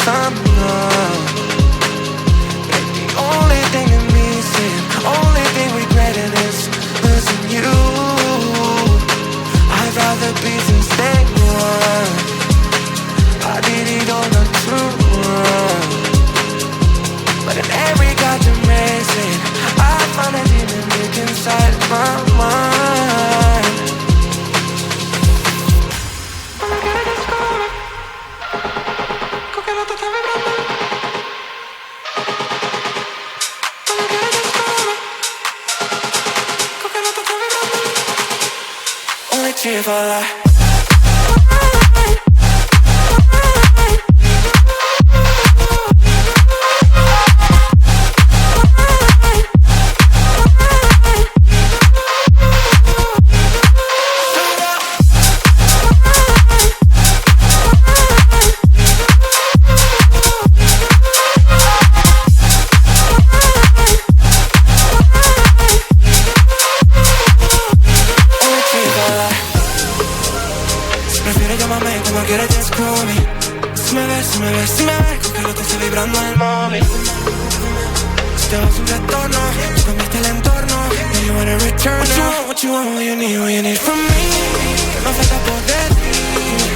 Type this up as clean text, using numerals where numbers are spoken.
summer. The only thing that missing, only thing regretting is losing you. I'd rather be since day one. I did it on the true. But in every goddamn racing, I find a demon deep inside my mind. Only cheer for life. Si me ves, con que lo que está vibrando el móvil. Te vas un retorno, tú cambiaste el entorno. And you wanna return now. What you want, what you need from me. No falta por decir.